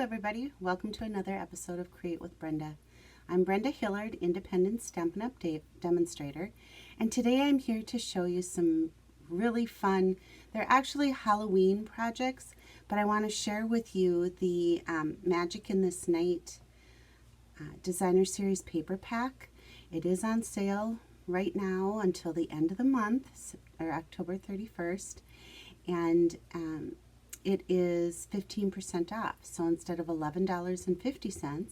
everybody. Welcome to another episode of Create with Brenda. I'm Brenda Hillard, Independent Stampin' Up! Demonstrator, and today I'm here to show you some really fun, they're actually Halloween projects, but I want to share with you the Magic in This Night Designer Series paper pack. It is on sale right now until the end of the month, or October 31st, and it is 15% off. So instead of $11.50,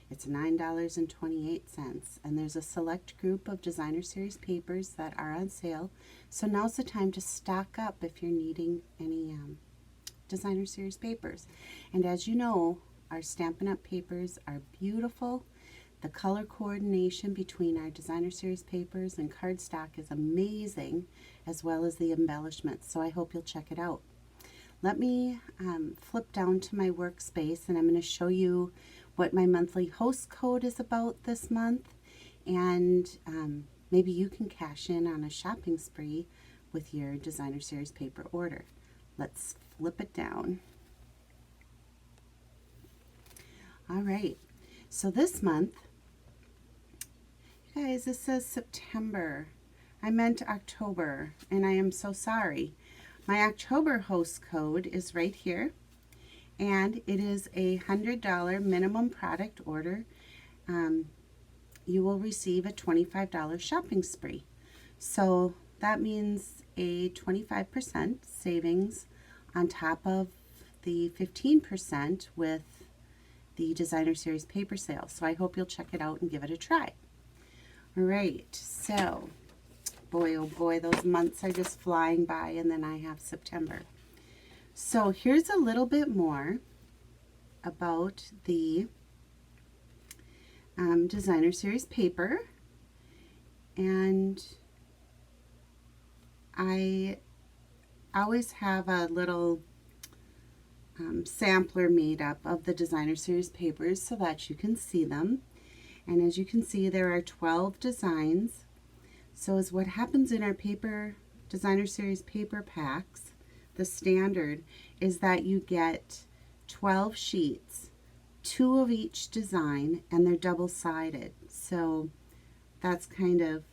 it's $9.28. And there's a select group of Designer Series papers that are on sale. So now's the time to stock up if you're needing any Designer Series papers. And as you know, our Stampin' Up! Papers are beautiful. The color coordination between our Designer Series papers and cardstock is amazing, as well as the embellishments. So I hope you'll check it out. Let me flip down to my workspace, and I'm going to show you what my monthly host code is about this month, and maybe you can cash in on a shopping spree with your Designer Series paper order. Let's flip it down. All right, so this month, you guys, this says September. I meant October, and I am so sorry. My October host code is right here, and it is a $100 minimum product order. You will receive a $25 shopping spree. So that means a 25% savings on top of the 15% with the Designer Series paper sale. So I hope you'll check it out and give it a try. All right, so boy, oh boy, those months are just flying by, and then I have September. So here's a little bit more about the Designer Series paper, and I always have a little sampler made up of the Designer Series papers so that you can see them. And as you can see, there are 12 designs. So as what happens in our paper Designer Series paper packs, the standard is that you get 12 sheets, 2 of each design, and they're double-sided. So that's kind of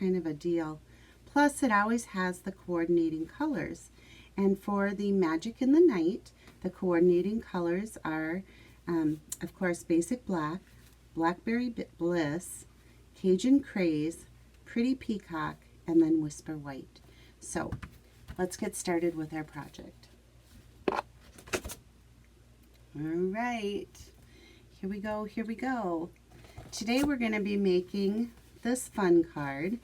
a deal. Plus it always has the coordinating colors. And for the Magic in the Night, the coordinating colors are, of course, Basic Black, Blackberry Bliss, Cajun Craze, Pretty Peacock, and then Whisper White. So let's get started with our project. All right, here we go, here we go. Today we're going to be making this fun card,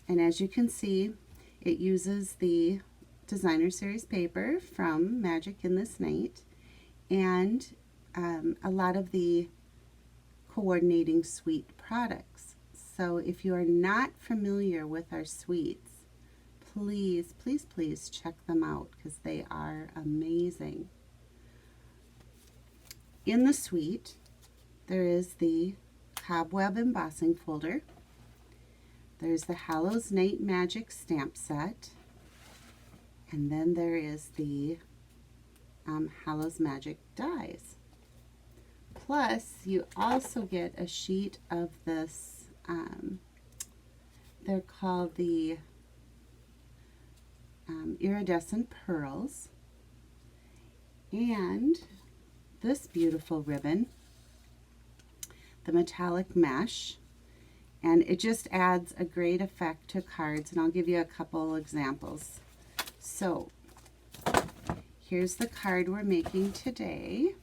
and as you can see, it uses the Designer Series paper from Magic in This Night and a lot of the coordinating suite products. So if you are not familiar with our suites, please, please, please check them out because they are amazing. In the suite, there is the Cobweb embossing folder. There's the Hallows Night Magic stamp set. And then there is the Hallows Magic dies. Plus, you also get a sheet of this, they're called the Iridescent Pearls, and this beautiful ribbon, the metallic mesh, and it just adds a great effect to cards, and I'll give you a couple examples. So here's the card we're making today,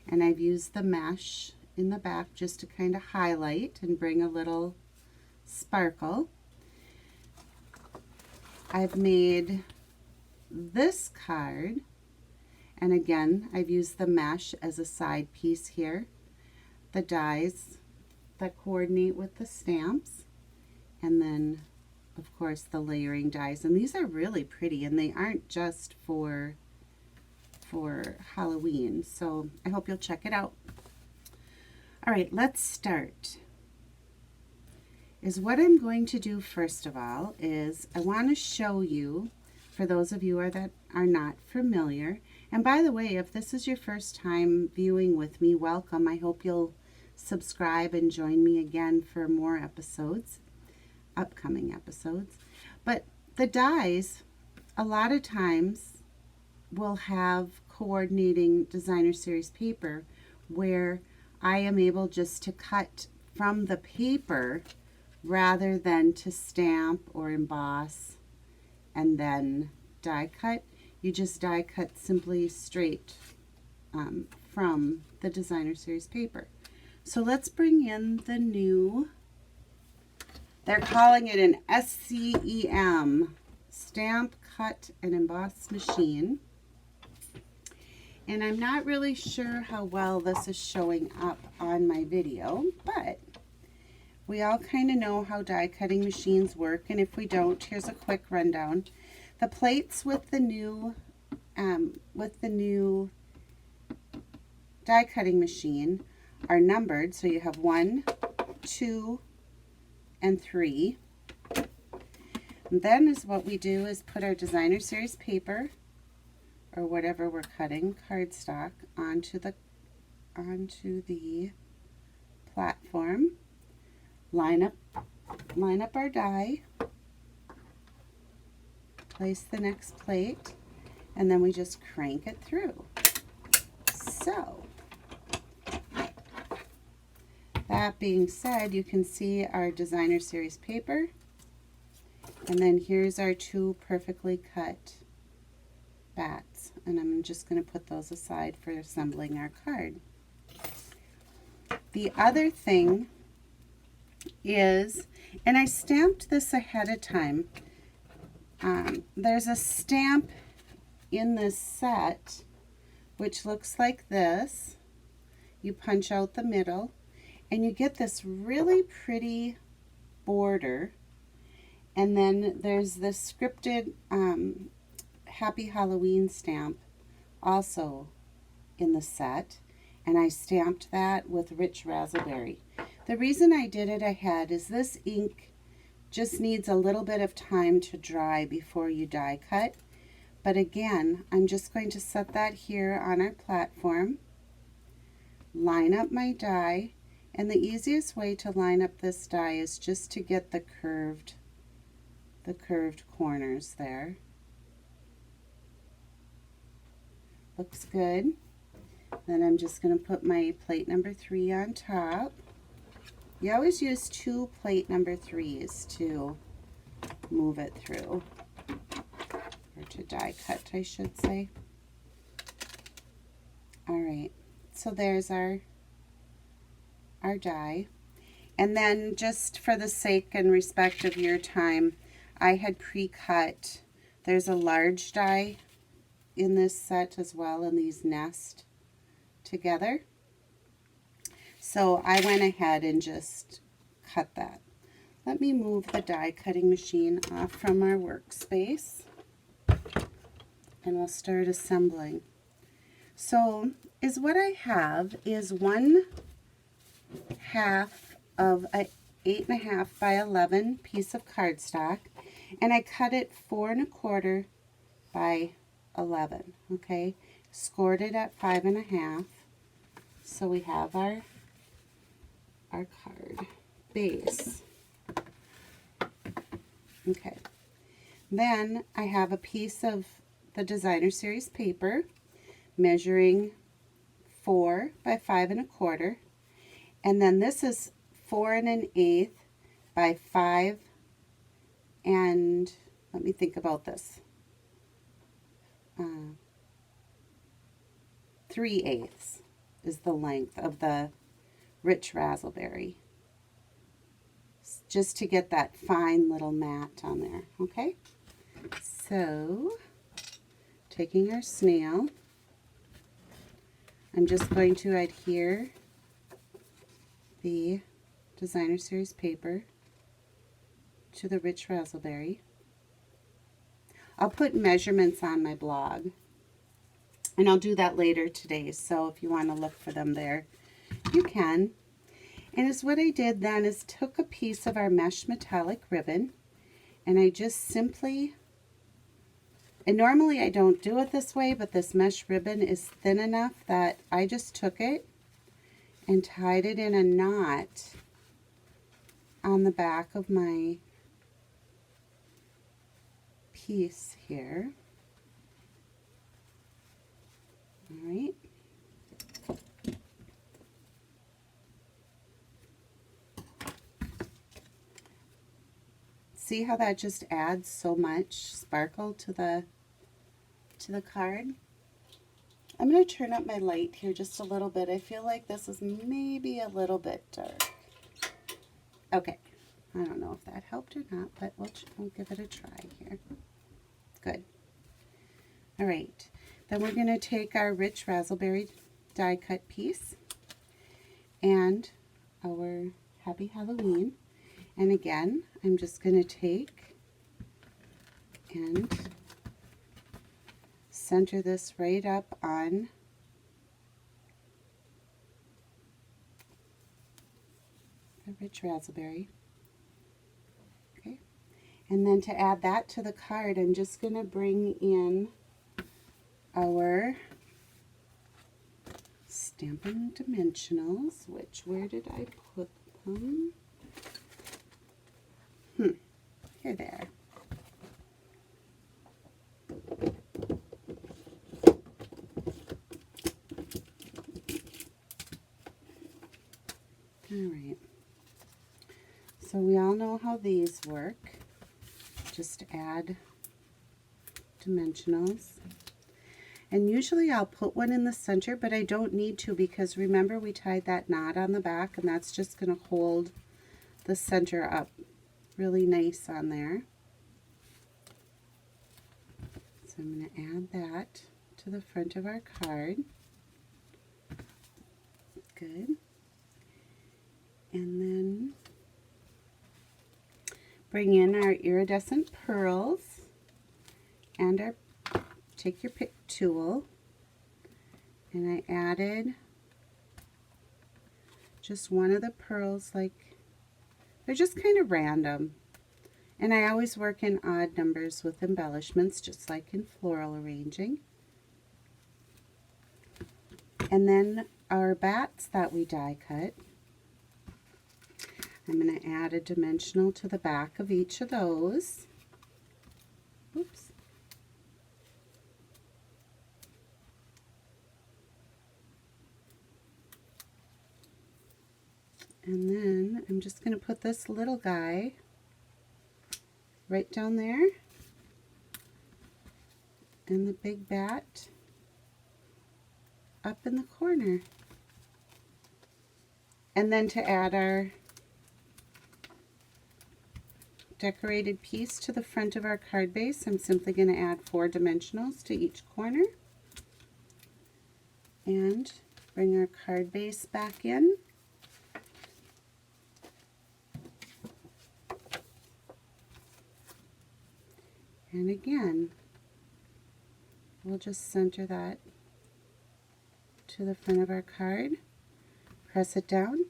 and I've used the mesh in the back just to kind of highlight and bring a little sparkle. I've made this card, and again I've used the mesh as a side piece here, the dies that coordinate with the stamps, and then of course the layering dies, and these are really pretty, and they aren't just for Halloween, so I hope you'll check it out. All right, let's start. What I'm going to do first of all is I want to show you, for those of you that are not familiar, And by the way, if this is your first time viewing with me, welcome. I hope you'll subscribe and join me again for more episodes, upcoming episodes. But the dies, a lot of times, will have coordinating designer series paper where I am able just to cut from the paper rather than to stamp or emboss and then die cut. You just die cut simply straight from the designer series paper. So let's bring in the new, they're calling it an SCEM, Stamp, Cut, and Emboss Machine. And I'm not really sure how well this is showing up on my video, but we all kind of know how die cutting machines work, and if we don't, here's a quick rundown. The plates with the new die cutting machine are numbered, so you have 1, 2, and 3. And then is what we do is put our designer series paper or whatever we're cutting, cardstock, onto the platform. Line up our die, place the next plate, and then we just crank it through. So, that being said, you can see our designer series paper, and then here's our 2 perfectly cut bats, and I'm just going to put those aside for assembling our card. The other thing is, and I stamped this ahead of time, there's a stamp in this set which looks like this. You punch out the middle and you get this really pretty border, and then there's this scripted Happy Halloween stamp also in the set, and I stamped that with rich razzleberry. The reason I did it ahead is this ink just needs a little bit of time to dry before you die cut. But again, I'm just going to set that here on our platform, line up my die, and the easiest way to line up this die is just to get the curved corners there. Looks good. Then I'm just going to put my plate number 3 on top. You always use 2 plate number 3s to move it through, or to die cut, I should say. All right, so there's our die. And then just for the sake and respect of your time, I had pre-cut, there's a large die in this set as well, and these nest together. So I went ahead and just cut that. Let me move the die cutting machine off from our workspace, and we'll start assembling. So what I have is 1/2 of a 8.5 by 11 piece of cardstock, and I cut it 4 1/4 by 11. Okay, scored it at 5 1/2. So we have our card base. Okay, then I have a piece of the designer series paper measuring 4 by 5 1/4, and then this is 4 1/8 by 5, and let me think about this, 3/8 is the length of the rich razzleberry, just to get that fine little mat on there. Okay, so taking our snail, I'm just going to adhere the designer series paper to the rich razzleberry. I'll put measurements on my blog, and I'll do that later today, so if you want to look for them there, you can. And what I did then is took a piece of our mesh metallic ribbon, and I just simply And normally I don't do it this way, but this mesh ribbon is thin enough that I just took it and tied it in a knot on the back of my piece here. All right. See how that just adds so much sparkle to the card? I'm going to turn up my light here just a little bit. I feel like this is maybe a little bit dark. Okay. I don't know if that helped or not, but we'll give it a try here. Good. All right. Then we're going to take our rich raspberry die cut piece and our Happy Halloween. And again, I'm just going to take and center this right up on the rich raspberry. Okay. And then to add that to the card, I'm just going to bring in our Stampin Dimensionals, which, where did I put them? Here they are. All right. So we all know how these work. Just add dimensionals. And usually I'll put one in the center, but I don't need to because remember we tied that knot on the back and that's just going to hold the center up really nice on there. So I'm going to add that to the front of our card. Good. And then bring in our Iridescent Pearls and our, take your pick tool, and I added just one of the pearls, like they're just kind of random. And I always work in odd numbers with embellishments, just like in floral arranging. And then our bats that we die cut, I'm going to add a dimensional to the back of each of those. Oops. And then I'm just going to put this little guy right down there, and the big bat up in the corner. And then to add our decorated piece to the front of our card base, I'm simply going to add 4 dimensionals to each corner and bring our card base back in. And again, we'll just center that to the front of our card, press it down,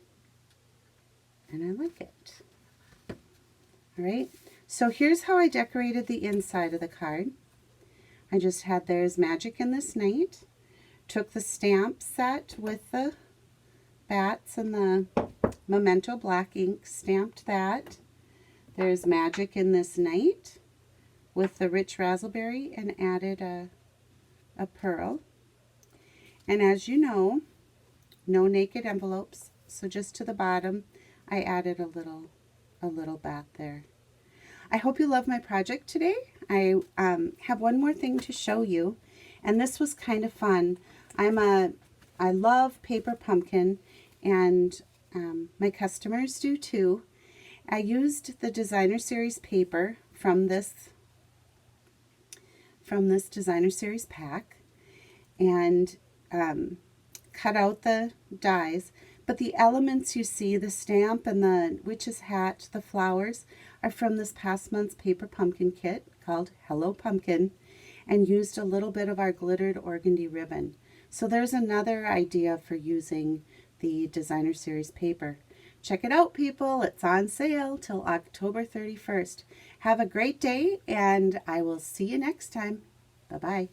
and I like it. All right, so here's how I decorated the inside of the card. I just had There's Magic in This Night, took the stamp set with the bats and the Memento black ink, stamped that. There's Magic in This Night with the rich raspberry, and added a pearl. And as you know, no naked envelopes, so just to the bottom I added a little bat there. I hope you love my project today. I have one more thing to show you, and this was kind of fun. I love paper pumpkin, and my customers do too. I used the designer series paper from this designer series pack and cut out the dies, but the elements you see, the stamp and the witch's hat, the flowers, are from this past month's paper pumpkin kit called Hello Pumpkin, and used a little bit of our glittered organdy ribbon. So there's another idea for using the designer series paper. Check it out, people. It's on sale till October 31st. Have a great day, and I will see you next time. Bye-bye.